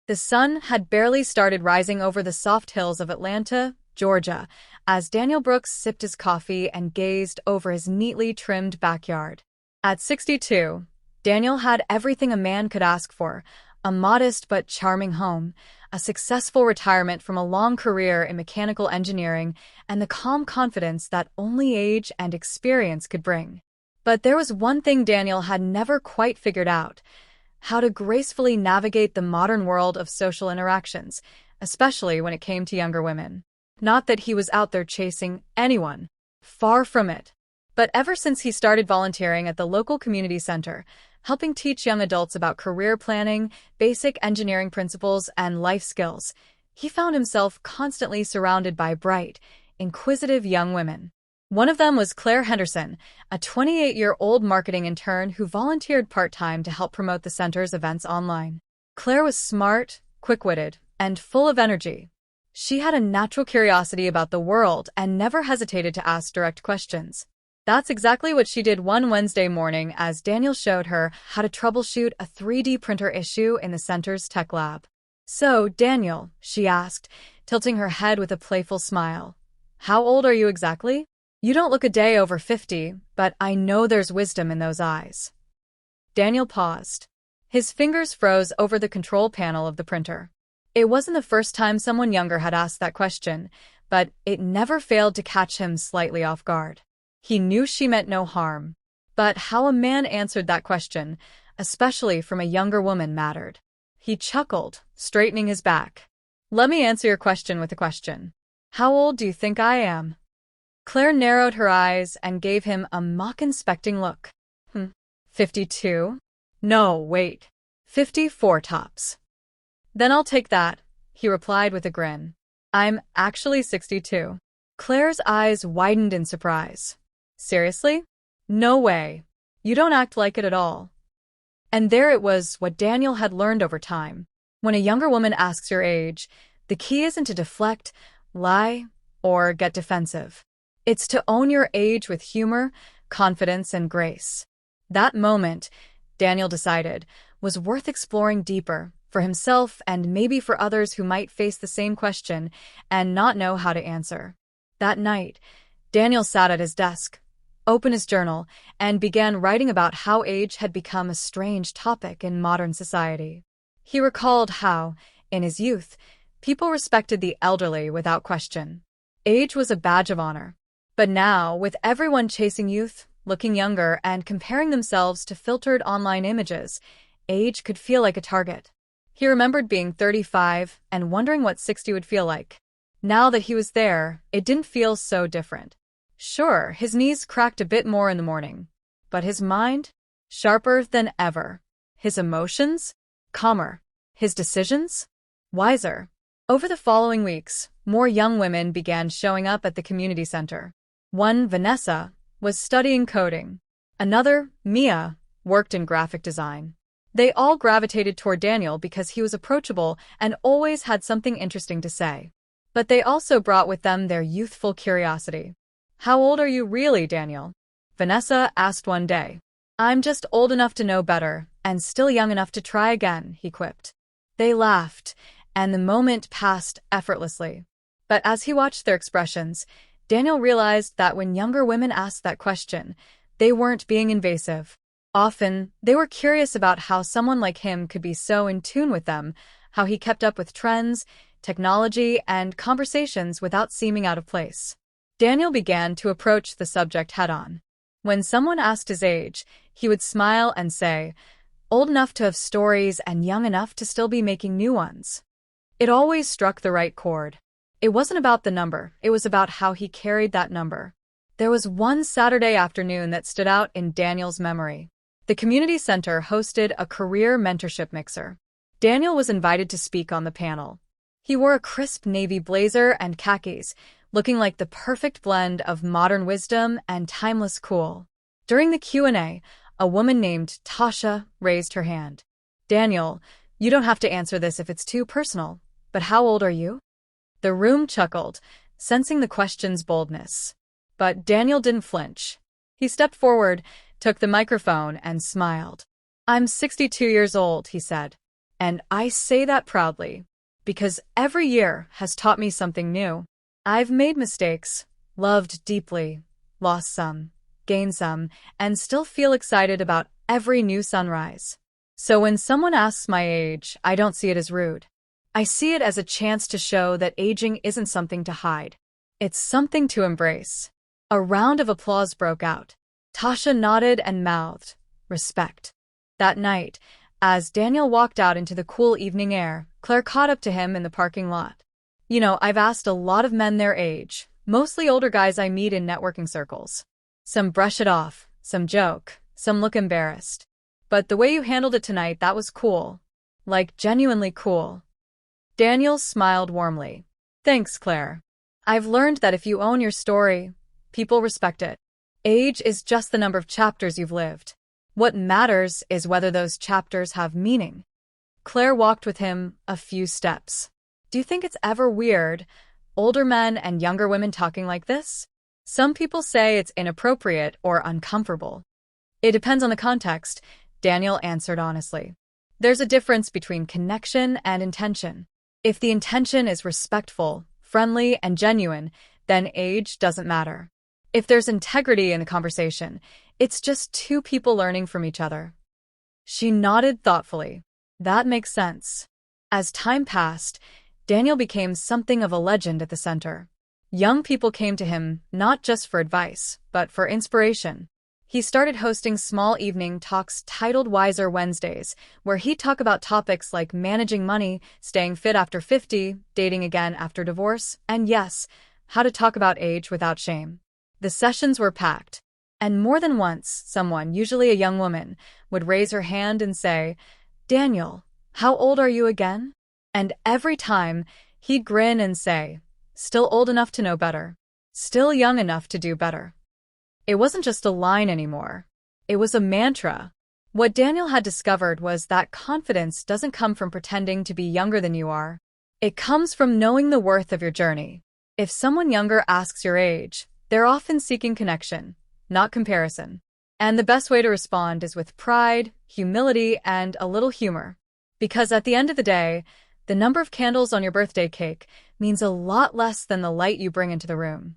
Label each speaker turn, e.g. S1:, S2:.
S1: The sun had barely started rising over the soft hills of Atlanta, Georgia, as Daniel Brooks sipped his coffee and gazed over his neatly trimmed backyard. At 62, Daniel had everything a man could ask for: a modest but charming home, a successful retirement from a long career in mechanical engineering, and the calm confidence that only age and experience could bring. But there was one thing Daniel had never quite figured out: how to gracefully navigate the modern world of social interactions, especially when it came to younger women. Not that he was out there chasing anyone. Far from it. But ever since he started volunteering at the local community center, helping teach young adults about career planning, basic engineering principles, and life skills, he found himself constantly surrounded by bright, inquisitive young women. One of them was Claire Henderson, a 28-year-old marketing intern who volunteered part-time to help promote the center's events online. Claire was smart, quick-witted, and full of energy. She had a natural curiosity about the world and never hesitated to ask direct questions. That's exactly what she did one Wednesday morning as Daniel showed her how to troubleshoot a 3D printer issue in the center's tech lab. "So, Daniel," she asked, tilting her head with a playful smile, "how old are you exactly? You don't look a day over 50, but I know there's wisdom in those eyes." Daniel paused. His fingers froze over the control panel of the printer. It wasn't the first time someone younger had asked that question, but it never failed to catch him slightly off guard. He knew she meant no harm, but how a man answered that question, especially from a younger woman, mattered. He chuckled, straightening his back. "Let me answer your question with a question. How old do you think I am?" Claire narrowed her eyes and gave him a mock-inspecting look. 52? No, wait. 54 tops." "Then I'll take that," he replied with a grin. "I'm actually 62. Claire's eyes widened in surprise. "Seriously? No way. You don't act like it at all." And there it was, what Daniel had learned over time. When a younger woman asks your age, the key isn't to deflect, lie, or get defensive. It's to own your age with humor, confidence, and grace. That moment, Daniel decided, was worth exploring deeper, for himself and maybe for others who might face the same question and not know how to answer. That night, Daniel sat at his desk, opened his journal, and began writing about how age had become a strange topic in modern society. He recalled how, in his youth, people respected the elderly without question. Age was a badge of honor. But now, with everyone chasing youth, looking younger, and comparing themselves to filtered online images, age could feel like a target. He remembered being 35 and wondering what 60 would feel like. Now that he was there, it didn't feel so different. Sure, his knees cracked a bit more in the morning, but his mind? Sharper than ever. His emotions? Calmer. His decisions? Wiser. Over the following weeks, more young women began showing up at the community center. One, Vanessa, was studying coding. Another, Mia, worked in graphic design. They all gravitated toward Daniel because he was approachable and always had something interesting to say. But they also brought with them their youthful curiosity. "How old are you really, Daniel?" Vanessa asked one day. "I'm just old enough to know better, and still young enough to try again," he quipped. They laughed, and the moment passed effortlessly. But as he watched their expressions, Daniel realized that when younger women asked that question, they weren't being invasive. Often, they were curious about how someone like him could be so in tune with them, how he kept up with trends, technology, and conversations without seeming out of place. Daniel began to approach the subject head-on. When someone asked his age, he would smile and say, "Old enough to have stories and young enough to still be making new ones." It always struck the right chord. It wasn't about the number, it was about how he carried that number. There was one Saturday afternoon that stood out in Daniel's memory. The community center hosted a career mentorship mixer. Daniel was invited to speak on the panel. He wore a crisp navy blazer and khakis, looking like the perfect blend of modern wisdom and timeless cool. During the Q&A, a woman named Tasha raised her hand. "Daniel, you don't have to answer this if it's too personal, but how old are you?" The room chuckled, sensing the question's boldness. But Daniel didn't flinch. He stepped forward, took the microphone, and smiled. "I'm 62 years old," he said. And I say that proudly, because every year has taught me something new. I've made mistakes, loved deeply, lost some, gained some, and still feel excited about every new sunrise. So when someone asks my age, I don't see it as rude. I see it as a chance to show that aging isn't something to hide. It's something to embrace. A round of applause broke out. Tasha nodded and mouthed, "Respect." That night, as Daniel walked out into the cool evening air, Claire caught up to him in the parking lot. I've asked a lot of men their age, mostly older guys I meet in networking circles. Some brush it off, some joke, some look embarrassed. But the way you handled it tonight, that was cool. Like, genuinely cool. Daniel smiled warmly. Thanks, Claire. I've learned that if you own your story, people respect it. Age is just the number of chapters you've lived. What matters is whether those chapters have meaning. Claire walked with him a few steps. Do you think it's ever weird, older men and younger women talking like this? Some people say it's inappropriate or uncomfortable. It depends on the context, Daniel answered honestly. There's a difference between connection and intention. If the intention is respectful, friendly, and genuine, then age doesn't matter. If there's integrity in the conversation, it's just two people learning from each other. She nodded thoughtfully. That makes sense. As time passed, Daniel became something of a legend at the center. Young people came to him not just for advice, but for inspiration. He started hosting small evening talks titled Wiser Wednesdays, where he'd talk about topics like managing money, staying fit after 50, dating again after divorce, and yes, how to talk about age without shame. The sessions were packed, and more than once, someone, usually a young woman, would raise her hand and say, "Daniel, how old are you again?" And every time, he'd grin and say, "Still old enough to know better. Still young enough to do better." It wasn't just a line anymore. It was a mantra. What Daniel had discovered was that confidence doesn't come from pretending to be younger than you are. It comes from knowing the worth of your journey. If someone younger asks your age, they're often seeking connection, not comparison. And the best way to respond is with pride, humility, and a little humor. Because at the end of the day, the number of candles on your birthday cake means a lot less than the light you bring into the room.